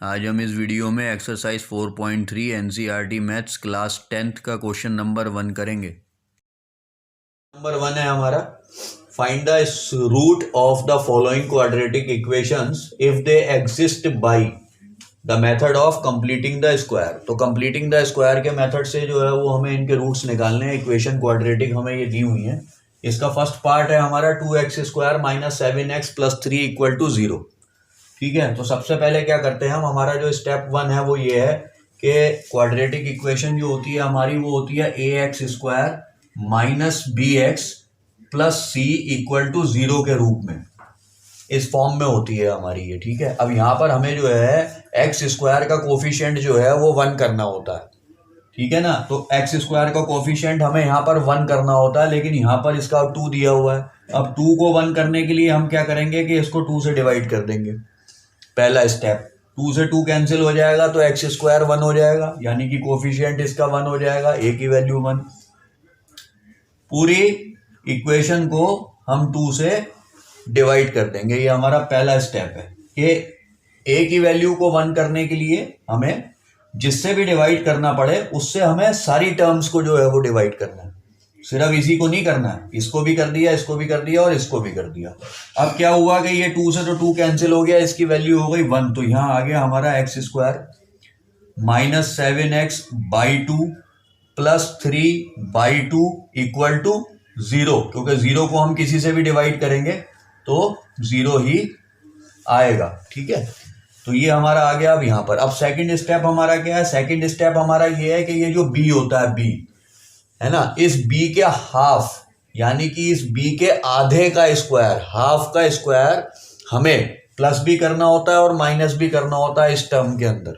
आज हम इस वीडियो में exercise 4.3 NCERT maths class 10th का क्वेश्चन नंबर 1 करेंगे। नंबर 1 है हमारा, find the root of the following quadratic equations if they exist by the method of completing the square. तो कंप्लीटिंग द स्क्वायर के मेथड से जो है वो हमें इनके रूट्स निकालने हैं। इक्वेशन क्वाड्रेटिक हमें ये दी हुई है। इसका फर्स्ट पार्ट है हमारा 2x² - 7x + 3 = 0। ठीक है, तो सबसे पहले क्या करते हैं हम, हमारा जो स्टेप 1 है वो ये है कि क्वाड्रेटिक इक्वेशन जो होती है हमारी वो होती है ax² - bx + c = 0 के रूप में, इस फॉर्म में होती है हमारी ये। ठीक है, अब यहाँ पर हमें जो है x² का कोफिशिएंट जो है वो 1 करना होता है। ठीक है ना, तो x² का कोफिशिएंट हमें यहाँ पर 1 करना होता है, लेकिन यहाँ पर इसका 2 दिया हुआ है। अब 2 को 1 करने के लिए हम क्या करेंगे कि इसको 2 से डिवाइड कर देंगे। पहला स्टेप, 2 से 2 कैंसिल हो जाएगा तो x² 1 हो जाएगा, यानी कि कोफिशिएंट इसका 1 हो जाएगा, a की वैल्यू 1। पूरी इक्वेशन को हम 2 से डिवाइड कर देंगे। ये हमारा पहला स्टेप है कि a की वैल्यू को 1 करने के लिए हमें जिससे भी डिवाइड करना पड़े उससे हमें सारी टर्म्स को जो है वो डिवाइड करना है, सिर्फ इसी को नहीं करना है। इसको भी कर दिया, इसको भी कर दिया और इसको भी कर दिया। अब क्या हुआ कि ये 2 से तो 2 कैंसिल हो गया, इसकी वैल्यू हो गई 1। तो यहाँ आ गया हमारा x² - 7x/2 + 3/2 = 0, क्योंकि 0 को हम किसी से भी डिवाइड करेंगे तो 0 ही आएगा। ठीक है, तो ये हमारा आ गया। अब यहाँ पर अब सेकंड स्टेप हमारा क्या है, सेकंड स्टेप हमारा ये है कि ये जो b होता है, b है ना, इस b के हाफ, यानी कि इस b के आधे का स्क्वायर, हाफ का स्क्वायर हमें प्लस भी करना होता है और माइनस भी करना होता है इस टर्म के अंदर।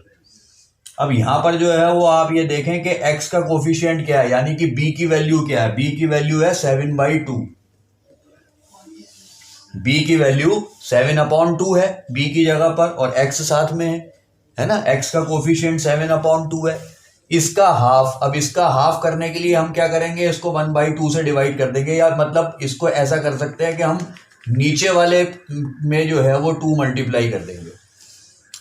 अब यहां पर जो है वो आप ये देखें कि x का कोफिशिएंट क्या है, यानी कि b की वैल्यू क्या है। b की वैल्यू है 7/2, b की वैल्यू 7/2 है b की जगह पर, और x साथ में है ना, x का कोफिशिएंट 7/2 है। इसका हाफ, अब इसका हाफ करने के लिए हम क्या करेंगे, इसको 1/2 से डिवाइड कर देंगे, या मतलब इसको ऐसा कर सकते हैं कि हम नीचे वाले में जो है वो 2 मल्टीप्लाई कर देंगे।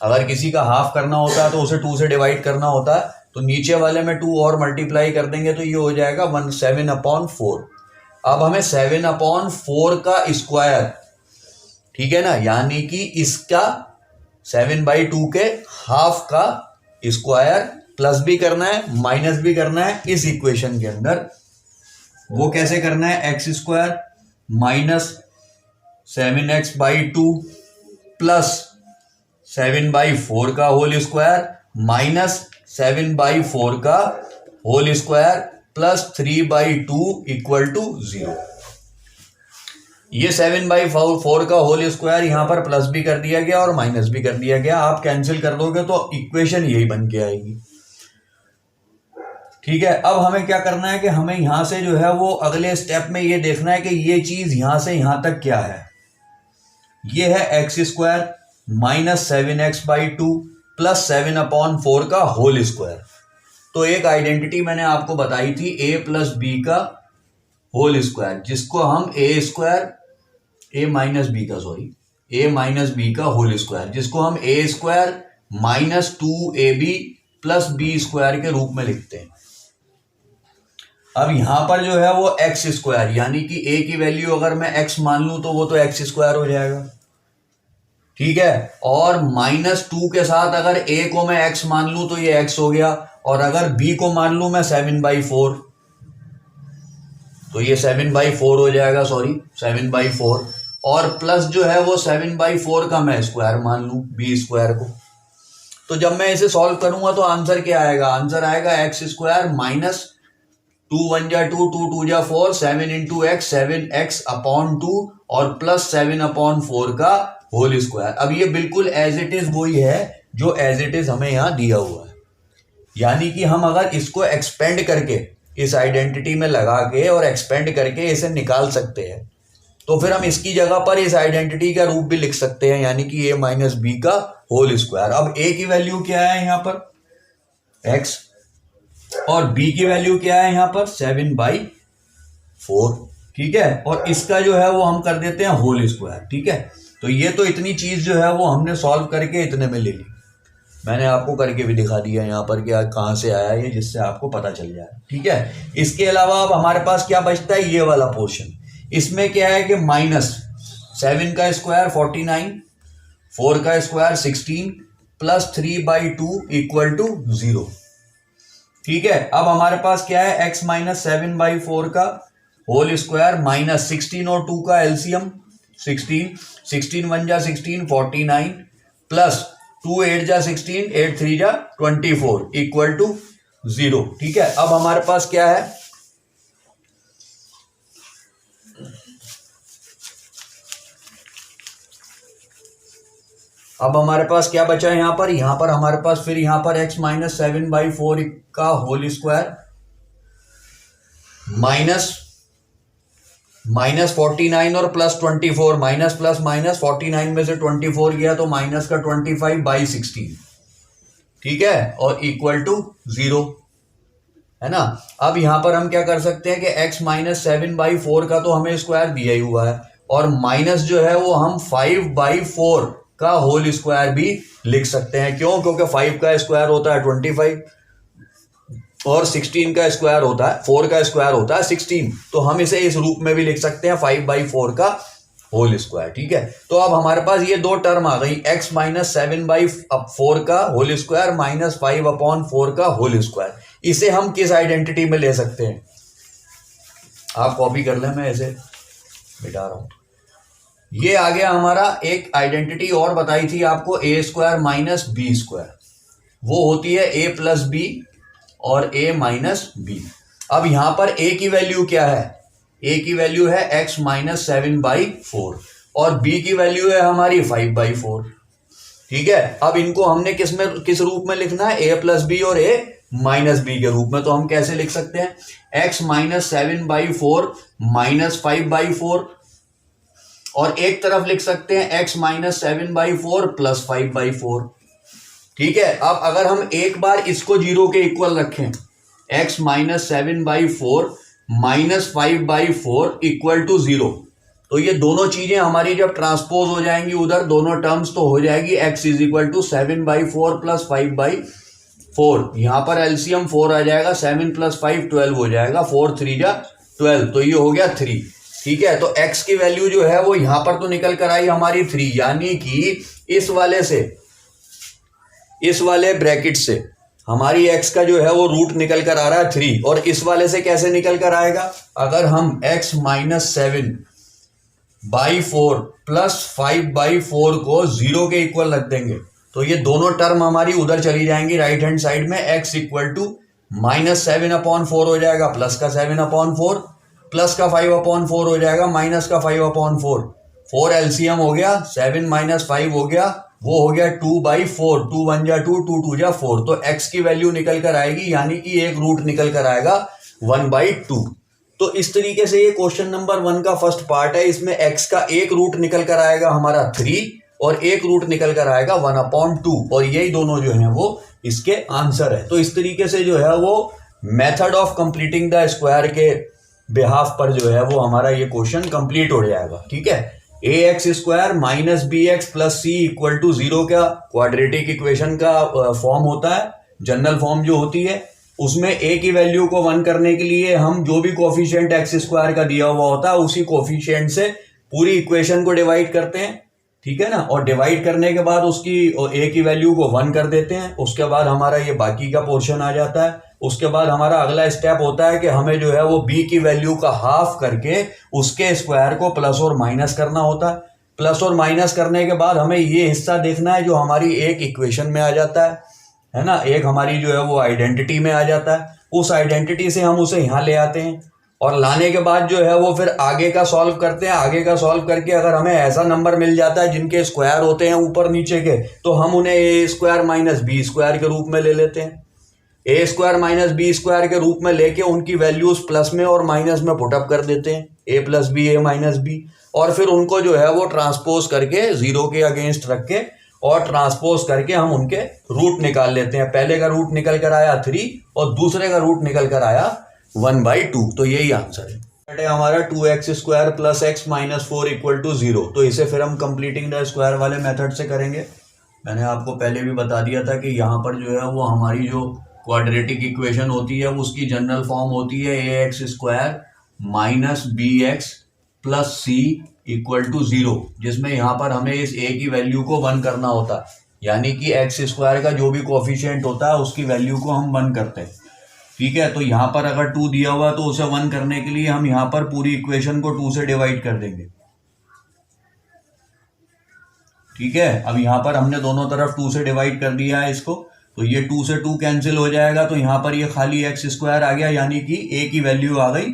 अगर किसी का हाफ करना होता है तो उसे 2 से डिवाइड करना होता है, तो नीचे वाले में 2 और मल्टीप्लाई कर देंगे तो ये हो जाएगा 7/4। अब हमें 7/4 का स्क्वायर, ठीक है ना, यानी कि इसका 7/2 के हाफ का स्क्वायर प्लस भी करना है माइनस भी करना है इस इक्वेशन के अंदर। वो कैसे करना है, x² - 7x/2 + 7/4 का होल स्क्वायर माइनस 7/4 का होल स्क्वायर + 3/2 = 0। ये 7/4 का होल स्क्वायर यहाँ पर प्लस भी कर दिया गया और माइनस भी कर दिया गया। आप कैंसिल कर दोगे तो इक्वेशन यही बन के आएगी। ठीक है, अब हमें क्या करना है कि हमें यहां से जो है वो अगले स्टेप में ये देखना है कि ये चीज यहां से यहां तक क्या है। ये है x² - 7x/2 + 7/4 का होल स्क्वायर। तो एक आइडेंटिटी मैंने आपको बताई थी a + b का होल स्क्वायर, जिसको हम a - b का होल स्क्वायर, जिसको हम a² - 2ab + b² के रूप में लिखते हैं। अब यहां पर जो है वो x², यानी कि a की वैल्यू अगर मैं x मान लूं तो वो तो x² हो जाएगा। ठीक है, और -2 के साथ अगर a को मैं x मान लूं तो ये x हो गया, और अगर b को मान लूं मैं 7/4 तो ये 7/4 हो जाएगा, 7/4, और प्लस जो है वो 7/4 का मैं स्क्वायर मान लूं b² को। तो जब मैं इसे सॉल्व करूंगा तो आंसर क्या आएगा, आंसर आएगा x² - 2 1 जा 2 2 2 जा 4 7 × x 7x/2 और प्लस 7/4 का होल स्क्वायर। अब ये बिल्कुल एज इट इज वही है जो एज इट इज हमें यहाँ दिया हुआ है, यानी कि हम अगर इसको एक्सपेंड करके इस आइडेंटिटी में लगा के और एक्सपेंड करके इसे निकाल सकते हैं, तो फिर हम इसकी जगह पर इस आइडेंटिटी का रूप भी लिख सकते हैं, यानी कि a - b का होल स्क्वायर। अब a की वैल्यू क्या है यहाँ पर, x, और b की वैल्यू क्या है यहाँ पर 7/4। ठीक है, और इसका जो है वो हम कर देते हैं होल स्क्वायर। ठीक है, तो ये तो इतनी चीज़ जो है वो हमने सॉल्व करके इतने में ले ली। मैंने आपको करके भी दिखा दिया यहाँ पर कि कहाँ से आया ये, जिससे आपको पता चल जाए। ठीक है, इसके अलावा अब हमारे पास क्या बचता है, ये वाला पोर्शन। इसमें क्या है कि -7 का स्क्वायर 49, 4 का स्क्वायर 16 प्लस 3/2 इक्वल टू 0। ठीक है, अब हमारे पास क्या है, x माइनस 7/4 का होल स्क्वायर माइनस 16 और 2 का एलसीएम 16 1 जा 16 49 प्लस 2 8 जा 16 8 3 जा 24 इक्वल टू 0। ठीक है, अब हमारे पास क्या है, अब हमारे पास क्या बचा है, यहां पर हमारे पास फिर यहां पर x माइनस 7/4 का होल स्क्वायर माइनस 49 और प्लस 24, माइनस प्लस माइनस 49 में से 24 गया तो माइनस का 25/16। ठीक है, और इक्वल टू 0 है ना। अब यहां पर हम क्या कर सकते हैं कि x माइनस 7/4 का तो हमें स्क्वायर दिया ही हुआ है, और माइनस जो है वो हम 5/4 का होल स्क्वायर भी लिख सकते हैं। क्यों, क्योंकि 5 का स्क्वायर होता है 25 और 16 का स्क्वायर होता है, 4 का स्क्वायर होता है 16, तो हम इसे इस रूप में भी लिख सकते हैं 5/4 का होल स्क्वायर। ठीक है, तो अब हमारे पास ये दो टर्म आ गई, x माइनस 7/4 का होल स्क्वायर माइनस 5/4 का होल स्क्वायर। इसे हम किस आइडेंटिटी में ले सकते हैं, आप कॉपी कर लें, मैं इसे मिटा रहा हूं। ये आ गया हमारा, एक आइडेंटिटी और बताई थी आपको, a square minus b square, वो होती है a प्लस बी और a माइनस बी। अब यहां पर a की वैल्यू क्या है, a की वैल्यू है x माइनस 7/4 और b की वैल्यू है हमारी 5/4। ठीक है, अब इनको हमने किस रूप में लिखना है, a प्लस बी और a माइनस बी के रूप में। तो हम कैसे लिख सकते हैं, x माइनस 7/4 माइनस 5/4, और एक तरफ लिख सकते हैं x माइनस 7/4 प्लस 5/4। ठीक है, अब अगर हम एक बार इसको 0 के इक्वल रखें, x minus 7/4 minus 5/4 equal to 0, तो ये दोनों चीजें हमारी जब ट्रांसपोज हो जाएंगी उधर, दोनों टर्म्स, तो हो जाएगी x is equal to 7/4 plus 5/4। यहां पर एलसीएम 4 आ जाएगा, 7 प्लस 5 12 हो जाएगा, 4 3 जा 12, तो ये हो गया 3। ठीक है, तो x की वैल्यू जो है वो यहां पर तो निकल कर आई हमारी 3, यानी कि इस वाले ब्रैकेट से हमारी x का जो है वो रूट निकल कर आ रहा है 3, और इस वाले से कैसे निकल कर आएगा, अगर हम x माइनस 7/4 प्लस 5/4 को 0 के इक्वल रख देंगे, तो ये दोनों टर्म हमारी उधर चली जाएंगी राइट हैंड साइड में, x इक्वल टू माइनस 7/4 हो जाएगा प्लस का 7/4, प्लस का 5/4 हो जाएगा माइनस का 5/4, 4 एलसीएम हो गया, 7 माइनस 5 हो गया, वो हो गया 2/4, 2 1 जा 2, 2 2 जा 4, तो x की वैल्यू निकल कर आएगी, यानी कि एक रूट निकल कर आएगा 1/2। तो इस तरीके से ये क्वेश्चन नंबर 1 का फर्स्ट पार्ट है, इसमें x का एक रूट निकल कर आएगा हमारा 3 और एक रूट निकल कर आएगा 1/2, और यही दोनों जो हैं वो इसके आंसर है। तो इस तरीके से जो है वो method of completing the square के बिहाफ पर जो है वो हमारा ये क्वेश्चन कंप्लीट हो जाएगा। ठीक है, ax square minus b x plus c equal to 0 का क्वाड्रेटिक इक्वेशन का फॉर्म होता है, जनरल फॉर्म जो होती है, उसमें a की वैल्यू को 1 करने के लिए हम जो भी कोफिशिएंट x स्क्वायर का दिया हुआ होता है उसी कोफिशिएंट से पूरी इक्वेशन को डिवाइड करते हैं। ठीक है ना, और डिवाइड करने के बाद उसकी a की वैल्यू को 1 कर देते हैं, उसके बाद हमारा ये बाकी का पोर्शन आ जाता है। उसके बाद हमारा अगला स्टेप होता है कि हमें जो है वो b की वैल्यू का हाफ करके उसके स्क्वायर को प्लस और माइनस करना होता है। प्लस और माइनस करने के बाद हमें ये हिस्सा देखना है जो हमारी एक इक्वेशन में आ जाता है ना, एक हमारी जो है वो आइडेंटिटी में आ जाता है, उस आइडेंटिटी से हम उसे यहाँ ले आते हैं, और लाने के बाद जो है वो फिर आगे का सॉल्व करते हैं। आगे का सॉल्व करके अगर हमें ऐसा नंबर मिल जाता है जिनके स्क्वायर होते हैं ऊपर नीचे के, तो हम उन्हें a square minus b square के रूप में ले लेते हैं। a square minus b square के रूप में लेके उनकी वैल्यूज प्लस में और माइनस में पुटअप कर देते हैं, a plus b a minus b, और फिर उनको जो है वो ट्रांसपोज करके 0 के अगेंस्ट रख के और ट्रांसपोज करके हम उनके रूट निकाल लेते हैं। पहले का रूट निकल कर आया 3 और दूसरे का रूट निकल कर आया 1/2, तो यही आंसर है। है हमारा 2x² + x - 4 = 0। तो इसे फिर हम कंप्लीटिंग द स्क्वायर वाले मेथड से करेंगे। मैंने आपको पहले भी बता दिया था कि यहाँ पर जो है वो हमारी जो क्वाड्रेटिक इक्वेशन होती है वो उसकी जनरल फॉर्म होती है ax² - bx + c = 0, जिसमें यहाँ पर हमें इस a की वैल्यू को 1 करना होता है, यानी कि x² का जो भी कोफिशिएंट होता है उसकी वैल्यू को हम 1 करते हैं। ठीक है, तो यहाँ पर अगर 2 दिया हुआ तो उसे 1 करने के लिए हम यहाँ पर पूरी इक्वेशन को 2 से डिवाइड कर देंगे। ठीक है, अब यहाँ पर हमने दोनों तरफ 2 से डिवाइड कर दिया है इसको, तो ये 2 से 2 कैंसिल हो जाएगा, तो यहाँ पर ये खाली x² आ गया, यानी कि a की वैल्यू आ गई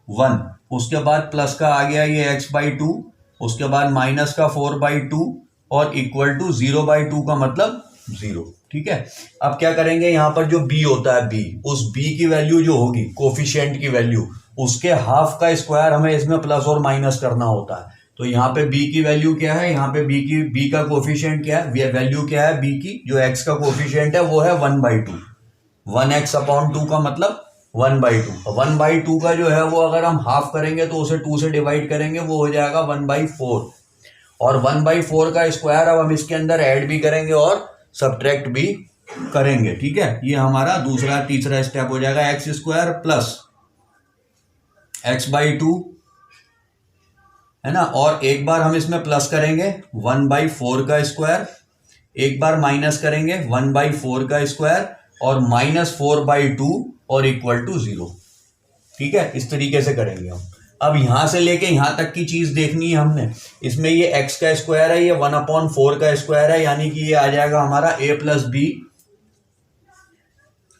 1। उसके बाद प्लस का आ गया ये x/2, उसके बाद माइनस का 4/2 और इक्वल टू 0/2 का मतलब 0। ठीक है, अब क्या करेंगे, यहाँ पर जो b होता है b, उस b की वैल्यू जो होगी कोफिशिएंट की वैल्यू, उसके हाफ का स्क्वायर हमें इसमें प्लस और माइनस करना होता है। तो यहाँ पे b की वैल्यू क्या है, यहाँ पे b का कोफिशिएंट क्या है, वैल्यू क्या है b की, जो x का कोफिशिएंट है वो है 1/2। 1x/2 का मतलब 1/2। 1/2 का जो है वो अगर हम हाफ करेंगे तो उसे 2 से डिवाइड करेंगे, वो हो जाएगा 1/4। और 1/4 का स्क्वायर अब हम इसके अंदर ऐड भी करेंगे और सब्ट्रैक्ट भी करेंगे। ठीक है, ये हमारा तीसरा स्टेप हो जाएगा, x² प्लस x/2 है ना, और एक बार हम इसमें प्लस करेंगे 1/4 का स्क्वायर, एक बार माइनस करेंगे 1/4 का स्क्वायर और -4/2 और इक्वल टू 0। ठीक है, इस तरीके से करेंगे हम। अब यहां से लेके यहां तक की चीज देखनी है हमने। इसमें ये x का स्क्वायर है, ये 1/4 का स्क्वायर है, यानी कि ये आ जाएगा हमारा a + b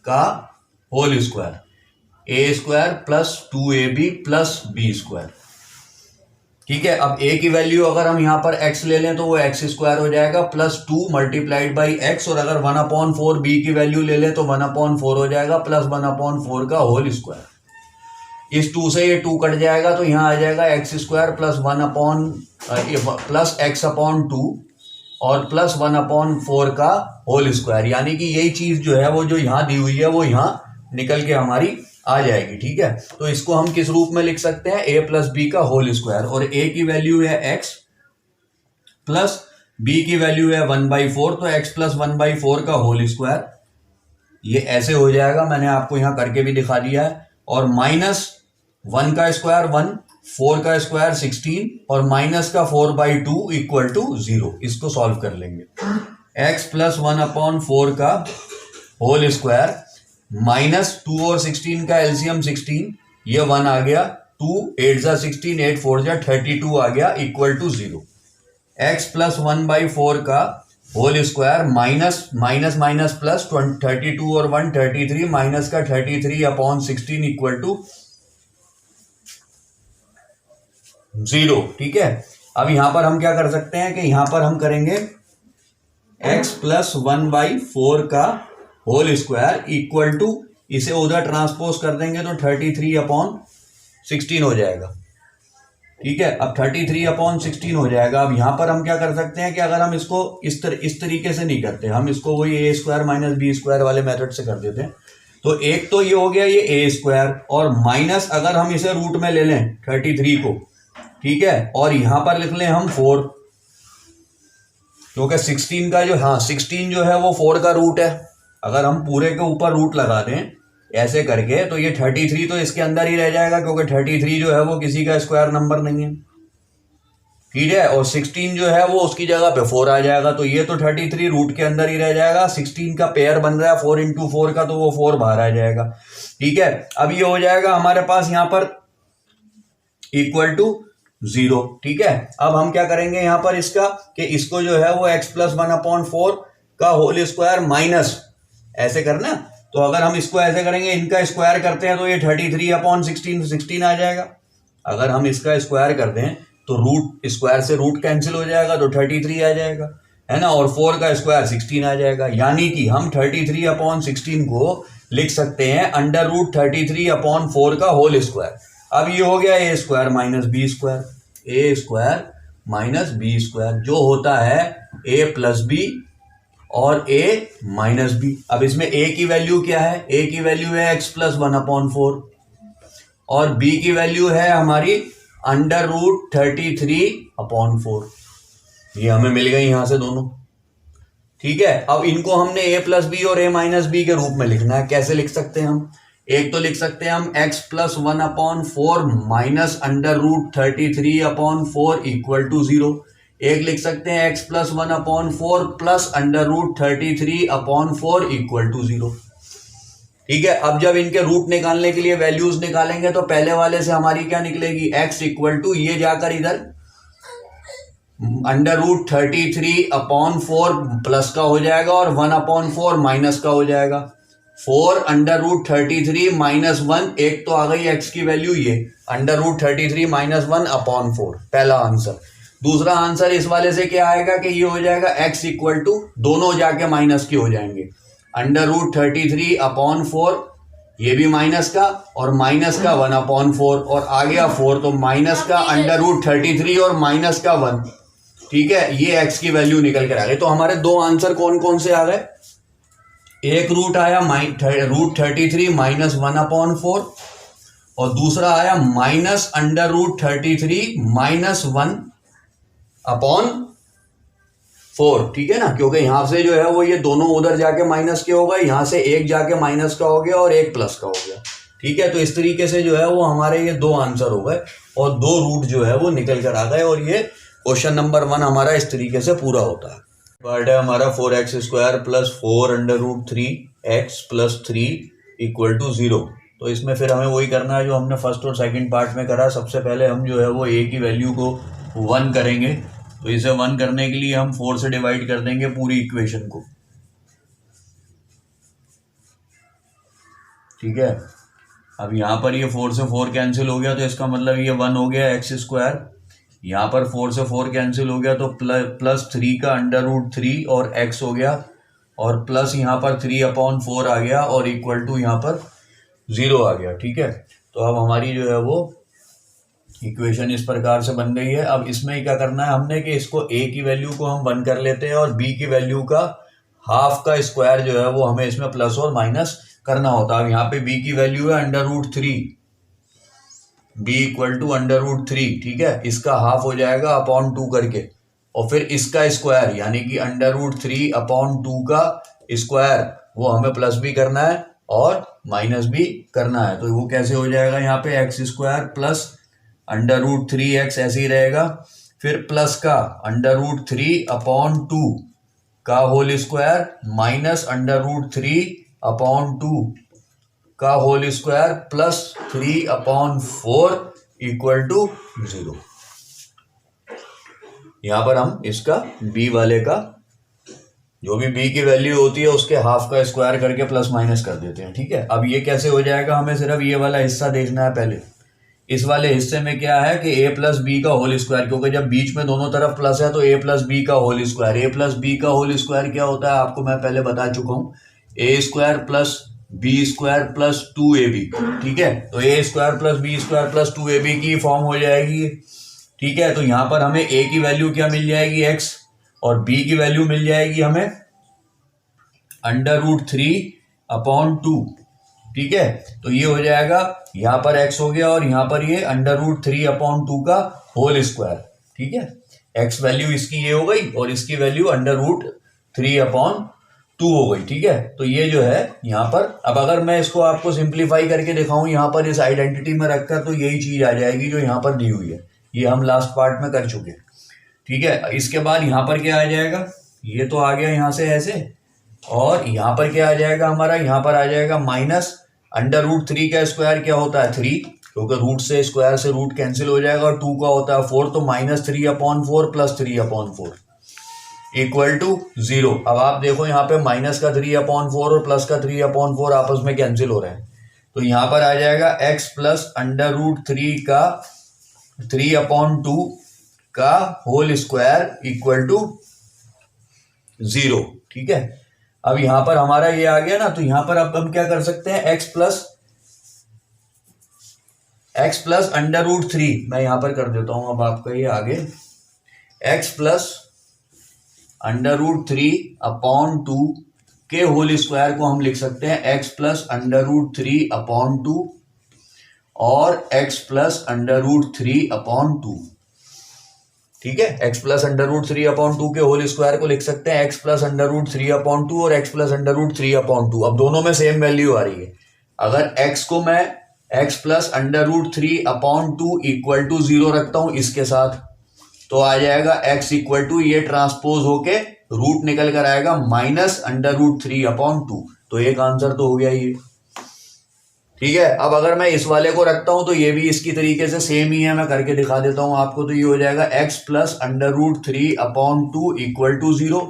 का whole square, a² + 2ab + b²। ठीक है, अब a की वैल्यू अगर हम यहाँ पर x ले लें तो वो x² हो जाएगा +2 × x, और अगर 1/4 b की वैल्यू ले लें तो 1/4 हो जाएगा +1/4 का होल स्क्वायर। इस 2 से ये 2 कट जाएगा, तो यहाँ आ जाएगा x² + x/2 और +1/4 का होल स्क्वायर, यानी कि यही चीज जो है वो जो यहाँ दी हुई है वो यहाँ निकल के हमारी आ जाएगी। ठीक है, तो इसको हम किस रूप में लिख सकते हैं, a + b का होल स्क्वायर, और a की वैल्यू है x प्लस b की वैल्यू है 1/4, तो x + 1/4 का होल स्क्वायर, ये ऐसे हो जाएगा, मैंने आपको यहाँ करके भी दिखा दिया है। और -1 का स्क्वायर 1, 4 का स्क्वायर 16 और माइनस का 4/2 इक्वल टू 0। इसको सॉल्व कर लेंगे, x + 1/4 का होल स्क्वायर -2 और 16 का एलसीएम 16, ये 1 आ गया, 2 8 × 16, 8 4 × 32 आ गया, इक्वल टू 0। x + 1/4 का होल स्क्वायर माइनस प्लस 32 और 1 33, माइनस का 33/16 इक्वल टू 0। ठीक है, अब यहां पर हम क्या कर सकते हैं कि यहां पर हम करेंगे x + 1/4 का होल स्क्वायर इक्वल टू, इसे उधर ट्रांसपोज कर देंगे तो 33/16 हो जाएगा। ठीक है, अब 33/16 हो जाएगा। अब यहां पर हम क्या कर सकते हैं कि अगर हम इसको इस तरीके से नहीं करते, हम इसको वही a² - b² वाले मेथड से कर देते हैं, तो एक तो ये हो गया ये a², और माइनस अगर हम इसे रूट में ले लें 33 को, ठीक है, और यहां पर लिख लें हम 4, क्योंकि 16 का जो 16 जो है वो 4 का रूट है। अगर हम पूरे के ऊपर रूट लगा दें ऐसे करके, तो ये 33 तो इसके अंदर ही रह जाएगा, क्योंकि 33 जो है वो किसी का स्क्वायर नंबर नहीं है। ठीक है, और 16 जो है वो उसकी जगह पे 4 आ जाएगा, तो ये तो 33 रूट के अंदर ही रह जाएगा। 16 का पेयर बन रहा है 4 × 4 का, तो वो 4 बाहर आ जाएगा। ठीक है, अब ये हो जाएगा हमारे पास यहाँ पर इक्वल टू 0। ठीक है, अब हम क्या करेंगे यहाँ पर इसका कि इसको जो है वो x + 1/4 का होल स्क्वायर माइनस ऐसे करना, तो अगर हम इसको ऐसे करेंगे, इनका स्क्वायर करते हैं तो ये 33/16 आ जाएगा। अगर हम इसका स्क्वायर कर दें तो रूट स्क्वायर से रूट कैंसिल हो जाएगा, तो 33 आ जाएगा, है ना, और 4 का स्क्वायर 16 आ जाएगा, यानी कि हम 33/16 को लिख सकते हैं √33/4 का होल स्क्वायर। अब ये हो गया a² - b², जो होता है a + b और a - b। अब इसमें a की वैल्यू क्या है, a की वैल्यू है x + 1/4, और b की वैल्यू है हमारी √33/4। ये हमें मिल गई यहां से दोनों। ठीक है, अब इनको हमने a प्लस बी और a माइनस बी के रूप में लिखना है। कैसे लिख सकते हैं हम? एक तो लिख सकते हैं हम x plus 1/4 minus √33/4 equal to 0। एक लिख सकते हैं x plus 1/4 plus √33/4 equal to 0। ठीक है, अब जब इनके रूट निकालने के लिए वैल्यूज निकालेंगे तो पहले वाले से हमारी क्या निकलेगी? x इक्वल टू ये जाकर इधर √33/4 प्लस का हो जाएगा और 1/4 माइनस का हो जाएगा। 4 √33 माइनस 1, एक तो आ गई x की वैल्यू ये √33 माइनस 1/4, पहला आंसर। दूसरा आंसर इस वाले से क्या आएगा कि ये हो जाएगा x इक्वल टू, दोनों जाके माइनस के हो जाएंगे, √33/4, ये भी माइनस का और माइनस का 1/4 और आ गया 4, तो माइनस का √33 और माइनस का 1। ठीक है, ये x की वैल्यू निकल कर आ गई। तो हमारे दो आंसर कौन कौन से आ गए? एक रूट आया √33 माइनस 1/4 और दूसरा आया माइनस √33 माइनस 1/4। ठीक है ना, क्योंकि यहां से जो है वो ये दोनों उधर जाके माइनस के हो गए, यहां से एक जाके माइनस का हो गया और एक प्लस का हो गया। ठीक है, तो इस तरीके से जो है वो हमारे ये दो आंसर हो गए और दो रूट जो है वो निकल कर आ गए और ये क्वेश्चन नंबर 1 हमारा इस तरीके से पूरा होता है। पार्ट है हमारा 4x² plus 4√3x plus 3 equal to 0। तो इसमें फिर हमें वही करना है जो हमने फर्स्ट और सेकंड पार्ट में करा। सबसे पहले हम जो है वो a की वैल्यू को 1 करेंगे, तो इसे 1 करने के लिए हम 4 से डिवाइड कर देंगे पूरी इक्वेशन को। ठीक है, अब यहाँ पर ये 4 से 4 कैंसिल हो गया तो इसका मतलब ये 1 हो गया x²। यहाँ पर 4 से 4 कैंसिल हो गया तो प्लस 3 का √3 और x हो गया और प्लस यहाँ पर 3/4 आ गया और इक्वल टू यहाँ पर 0 आ गया। ठीक है, तो अब हमारी जो है वो इक्वेशन इस प्रकार से बन गई है। अब इसमें क्या करना है हमने कि इसको a की वैल्यू को हम 1 कर लेते हैं और b की वैल्यू का हाफ का स्क्वायर जो है वो हमें इसमें प्लस और माइनस करना होता है। अब यहाँ पे b की वैल्यू है √3, b इक्वल टू √3। ठीक है, इसका हाफ हो जाएगा अपॉन 2 करके और फिर इसका स्क्वायर यानी कि √3/2 का स्क्वायर वो हमें प्लस भी करना है और माइनस भी करना है। तो वो कैसे हो जाएगा? यहाँ पे x² प्लस √3x ऐसे ही रहेगा, फिर प्लस का √3/2 का होल स्क्वायर माइनस √3/2 का whole square plus 3/4 equal to 0। यहां पर हम इसका b वाले का जो भी b की वैल्यू होती है उसके हाफ का स्क्वायर करके प्लस माइनस कर देते हैं। ठीक है, अब ये कैसे हो जाएगा? हमें सिर्फ ये वाला हिस्सा देखना है पहले। इस वाले हिस्से में क्या है कि a प्लस बी का होल स्क्वायर, क्योंकि जब बीच में दोनों तरफ प्लस है तो a प्लस बी का whole square. a plus b का होल स्क्वायर क्या होता है आपको मैं पहले बता चुका हूं, a² plus b² plus 2ab। ठीक है, तो a² plus b² plus 2ab की फॉर्म हो जाएगी। ठीक है, तो यहां पर हमें a की वैल्यू क्या मिल जाएगी? x, और b की वैल्यू मिल जाएगी हमें √3/2। ठीक है, तो ये हो जाएगा, यहां पर x हो गया और यहां पर ये √3/2 का होल स्क्वायर। ठीक है, x वैल्यू इसकी ये हो गई और इसकी वैल्यू √3/2 हो गई। ठीक है, तो ये जो है यहाँ पर, अब अगर मैं इसको आपको सिंप्लीफाई करके दिखाऊं यहाँ पर इस आइडेंटिटी में रखकर, तो यही चीज आ जाएगी जो यहाँ पर दी हुई है। ये हम लास्ट पार्ट में कर चुके हैं। ठीक है, इसके बाद यहाँ पर क्या आ जाएगा? ये तो आ गया यहाँ से ऐसे, और यहाँ पर क्या आ जाएगा हमारा? यहाँ पर आ जाएगा माइनस √3 का स्क्वायर क्या होता है? 3, क्योंकि रूट से स्क्वायर से रूट कैंसिल हो जाएगा और 2 का होता है 4, तो माइनस 3/4 प्लस 3/4 इक्वल टू 0। अब आप देखो यहाँ पे माइनस का 3/4 और प्लस का 3/4 आपस में कैंसिल हो रहे हैं, तो यहाँ पर आ जाएगा x प्लस √3 का 3/2 का होल स्क्वायर इक्वल टू 0। ठीक है, अब यहां पर हमारा ये आ गया ना, तो यहां पर अब हम क्या कर सकते हैं? x प्लस √3, मैं यहां पर कर देता हूं अब आपका ये आगे, x प्लस √3/2 के होल स्क्वायर को हम लिख सकते हैं x प्लस √3/2, और x प्लस अंडर रूट 3/2। ठीक है, x प्लस अंडर रूट 3/2 के होल स्क्वायर को लिख सकते हैं x प्लस अंडर रूट 3/2 और x प्लस अंडर रूट 3/2। अब दोनों में सेम वैल्यू आ रही है। अगर x को मैं x plus under root 3/2 equal to 0 रखता हूं इसके साथ, तो आ जाएगा x इक्वल टू, ये ट्रांसपोज होके रूट निकल कर आएगा माइनस अंडर रूट 3/2। तो एक आंसर तो हो गया ये। ठीक है, अब अगर मैं इस वाले को रखता हूं तो ये भी इसकी तरीके से सेम ही है, मैं करके दिखा देता हूं आपको। तो ये हो जाएगा x plus under root 3/2 equal to 0।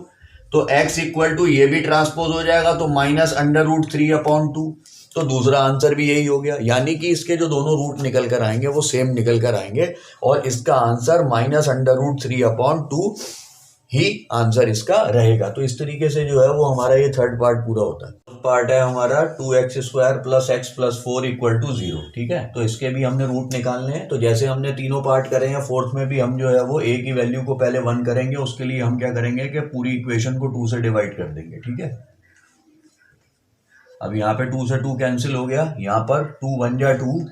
तो x इक्वल टू ये भी ट्रांसपोज हो जाएगा तो माइनस अंडर रूट 3/2। तो दूसरा आंसर भी यही हो गया, यानी कि इसके जो दोनों रूट निकल कर आएंगे वो सेम निकल कर आएंगे और इसका आंसर माइनस अंडर रूट 3/2 ही आंसर इसका रहेगा। तो इस तरीके से जो है वो हमारा ये थर्ड पार्ट पूरा होता है। पार्ट है हमारा 2x² plus x plus 4 equal to 0। ठीक है, तो इसके भी हमने रूट निकालने हैं। तो जैसे हमने तीनों पार्ट करे हैं, फोर्थ में भी हम जो है वो a की वैल्यू को पहले 1 करेंगे। उसके लिए हम क्या करेंगे कि पूरी इक्वेशन को 2 से डिवाइड कर देंगे। ठीक है, अब यहाँ पे 2 से 2 कैंसिल हो गया, यहाँ पर 2 1 जा 2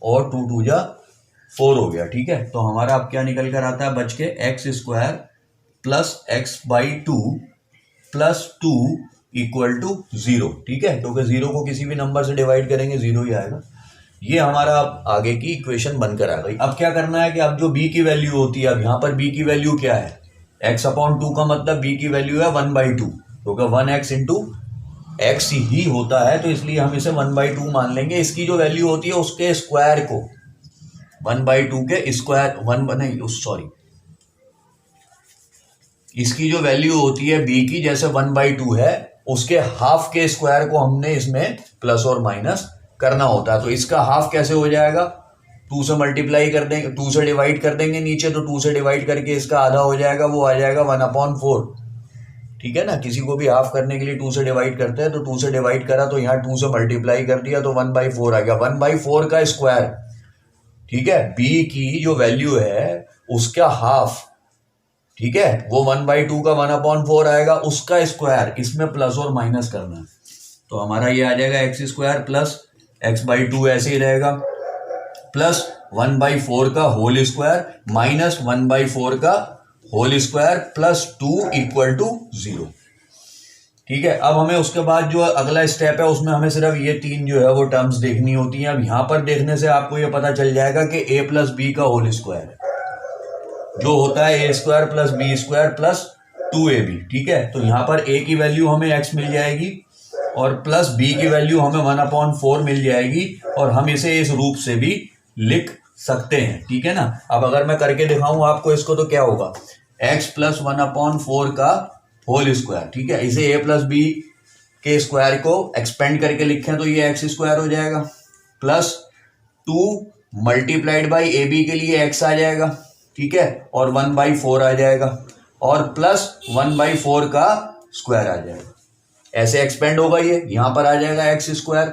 और 2 2 जा 4 हो गया। ठीक है, तो हमारा अब क्या निकल कर आता है बच के x² plus x/2 plus 2 equal to 0। ठीक है, क्योंकि 0 को किसी भी नंबर से डिवाइड करेंगे 0 ही आएगा। ये हमारा अब आगे की इक्वेशन बनकर आ गई। अब क्या करना है कि अब जो b की वैल्यू होती है, अब यहाँ पर b की वैल्यू क्या है, x/2 का मतलब b की वैल्यू है 1/2, क्योंकि 1x इंटू x ही होता है, तो इसलिए हम इसे 1/2 मान लेंगे। इसकी जो वैल्यू होती है उसके स्क्वायर को 1/2 के स्क्वायर इसकी जो वैल्यू होती है b की, जैसे 1/2 है, उसके हाफ के स्क्वायर को हमने इसमें प्लस और माइनस करना होता है। तो इसका हाफ कैसे हो जाएगा, 2 से मल्टीप्लाई कर देंगे, 2 से डिवाइड कर देंगे नीचे, तो 2 से डिवाइड करके इसका आधा हो जाएगा, वो आ जाएगा 1/4। ठीक है ना, किसी को भी हाफ करने के लिए 2 से डिवाइड करते हैं, तो 2 से डिवाइड करा तो यहाँ 2 से मल्टीप्लाई कर दिया तो 1/4 आ गया, 1/4 का स्क्वायर। ठीक है, b की जो वैल्यू है उसका हाफ, ठीक है, वो 1/2 का 1/4 आएगा, उसका स्क्वायर, इसमें प्लस और माइनस करना है। तो हमारा ये आ जाएगा x² प्लस x/2 ऐसे ही रहेगा, प्लस 1/4 का होल स्क्वायर माइनस 1/4 का whole square plus 2 equal to 0। ठीक है, अब हमें उसके बाद जो अगला स्टेप है उसमें हमें सिर्फ ये 3 जो है वो टर्म्स देखनी होती हैं। अब यहां पर देखने से आपको ये पता चल जाएगा कि a प्लस b का होल स्क्वायर जो होता है a² plus b² plus 2ab। ठीक है, तो यहाँ पर a की वैल्यू हमें x मिल जाएगी और प्लस b की वैल्यू हमें 1/4 मिल जाएगी, और हम इसे इस रूप से भी लिख सकते हैं। ठीक है ना, अब अगर मैं करके दिखाऊं आपको इसको, तो क्या होगा, x प्लस 1/4 का होल स्क्वायर। ठीक है, इसे a प्लस b के स्क्वायर को एक्सपेंड करके लिखें तो ये x² हो जाएगा, प्लस 2 मल्टीप्लाइड बाई ab के लिए x आ जाएगा। ठीक है, और 1/4 आ जाएगा, और प्लस 1/4 का स्क्वायर आ जाएगा। ऐसे एक्सपेंड होगा, ये यहां पर आ जाएगा x²।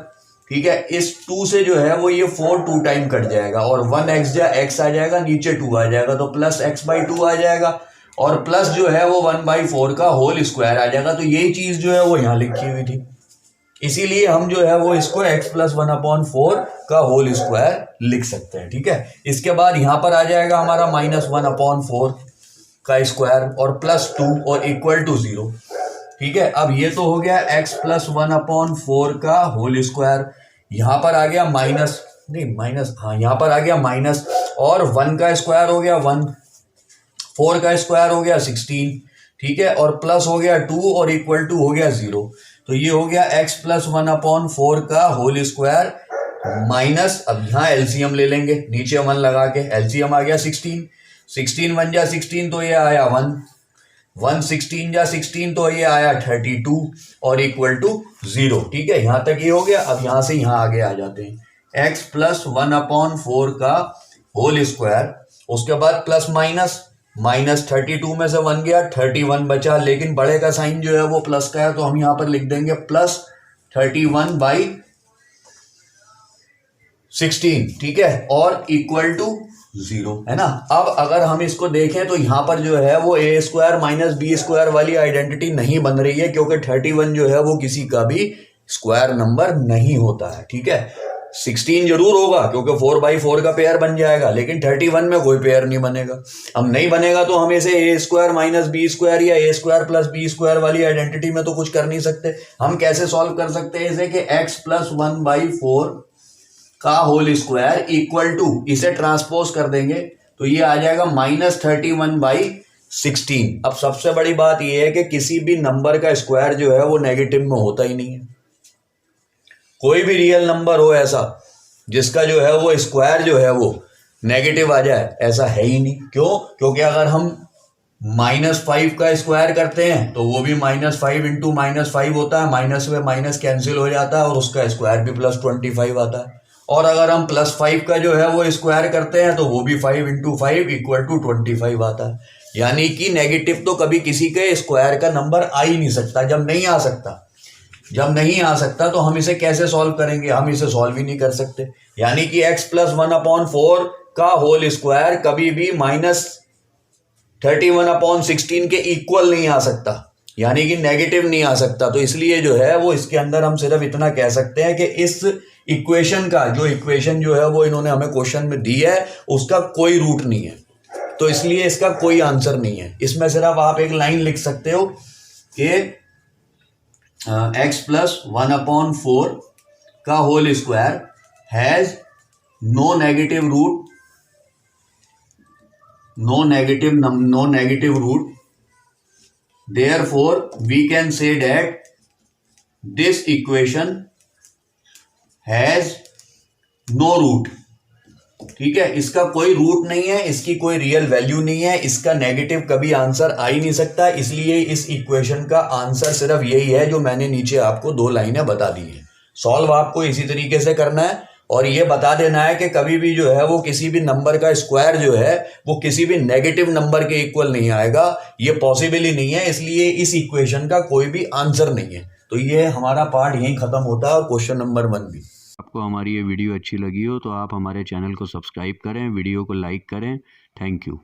ठीक है, इस 2 से जो है वो ये 4 2 टाइम कट जाएगा, और 1x जा x आ जाएगा, नीचे 2 आ जाएगा, तो प्लस x/2 आ जाएगा, और प्लस जो है वो 1/4 का होल स्क्वायर आ जाएगा। तो यही चीज जो है वो यहाँ लिखी हुई थी, इसीलिए हम जो है वो इसको x प्लस 1/4 का होल स्क्वायर लिख सकते हैं। ठीक है, इसके बाद यहाँ पर आ जाएगा हमारा माइनस 1/4 का स्क्वायर और प्लस 2 और इक्वल टू 0। ठीक है, अब ये तो हो गया x प्लस 1/4 का होल स्क्वायर, यहाँ पर आ गया माइनस, नहीं माइनस, हाँ यहाँ पर आ गया माइनस, और 1 का स्क्वायर हो गया 1, 4 का स्क्वायर हो गया 16। ठीक है, और प्लस हो गया 2 और इक्वल टू हो गया 0। तो ये हो गया x प्लस 1/4 का होल स्क्वायर माइनस, अब यहाँ एलसीएम ले लेंगे, नीचे 1 लगा के एलसीएम आ गया 16, 16 1 जा 16 तो ये आया 1, 1 16 जा 16 तो ये आया 32 और इक्वल टू 0। ठीक है, यहाँ तक ये हो गया। अब यहाँ से यहाँ आगे आ जाते हैं, x प्लस 1/4 का होल स्क्वायर, उसके बाद प्लस माइनस, माइनस 32 में से 1 गया, 31 बचा, लेकिन बड़े का साइन जो है वो प्लस का है, तो हम यहाँ पर लिख देंगे प्लस 31/16। ठीक है, और इक्वल टू 0, है ना। अब अगर हम इसको देखें तो यहाँ पर जो है वो a² माइनस b² वाली आइडेंटिटी नहीं बन रही है, क्योंकि 31 जो है वो किसी का भी स्क्वायर नंबर नहीं होता है। ठीक है, 16 जरूर होगा क्योंकि 4/4 का पेयर बन जाएगा, लेकिन 31 में कोई पेयर नहीं बनेगा। अब नहीं बनेगा तो हम इसे a² - b² या a² + b² वाली आइडेंटिटी में तो कुछ कर नहीं सकते। हम कैसे सॉल्व कर सकते हैं इसे कि x + 1/4 का होल स्क्वायर इक्वल टू, इसे ट्रांसपोज कर देंगे तो ये आ जाएगा -31/16। अब सबसे बड़ी बात ये है कि किसी भी नंबर का स्क्वायर जो है वो नेगेटिव में होता ही नहीं है। कोई भी रियल नंबर हो ऐसा जिसका जो है वो स्क्वायर जो है वो नेगेटिव आ जाए, ऐसा है ही नहीं। क्यों? क्योंकि अगर हम -5 का स्क्वायर करते हैं तो वो भी -5 × -5 होता है, माइनस में माइनस कैंसिल हो जाता है और उसका स्क्वायर भी +25 आता है। और अगर हम +5 का जो है वो स्क्वायर करते हैं तो वो भी 5 × 5 = 25 आता है। यानी कि नेगेटिव तो कभी किसी के स्क्वायर का नंबर आ ही नहीं सकता। जब नहीं आ सकता तो हम इसे कैसे सॉल्व करेंगे? हम इसे सॉल्व ही नहीं कर सकते। यानी कि x + 1/4 का होल स्क्वायर कभी भी -31/16 के इक्वल नहीं आ सकता, यानी कि नेगेटिव नहीं आ सकता। तो इसलिए जो है वो इसके अंदर हम सिर्फ इतना कह सकते हैं कि इस इक्वेशन का इक्वेशन जो है वो इन्होंने हमें क्वेश्चन में दी है उसका कोई रूट नहीं है, तो इसलिए इसका कोई आंसर नहीं है। इसमें सिर्फ आप एक लाइन लिख सकते हो कि x + 1/4 का whole square has no negative root, therefore we can say that this equation has no root। ठीक है, इसका कोई रूट नहीं है, इसकी कोई रियल वैल्यू नहीं है, इसका नेगेटिव कभी आंसर आ ही नहीं सकता। इसलिए इस इक्वेशन का आंसर सिर्फ यही है जो मैंने नीचे आपको 2 लाइनें बता दी है। सॉल्व आपको इसी तरीके से करना है और ये बता देना है कि कभी भी जो है वो किसी भी नंबर का स्क्वायर जो है वो किसी भी नेगेटिव नंबर के इक्वल नहीं आएगा, ये पॉसिबल ही नहीं है। इसलिए इस इक्वेशन का कोई भी आंसर नहीं है। तो ये हमारा पार्ट यहीं खत्म होता है और क्वेश्चन नंबर 1 भी। आपको हमारी ये वीडियो अच्छी लगी हो तो आप हमारे चैनल को सब्सक्राइब करें, वीडियो को लाइक करें। Thank you.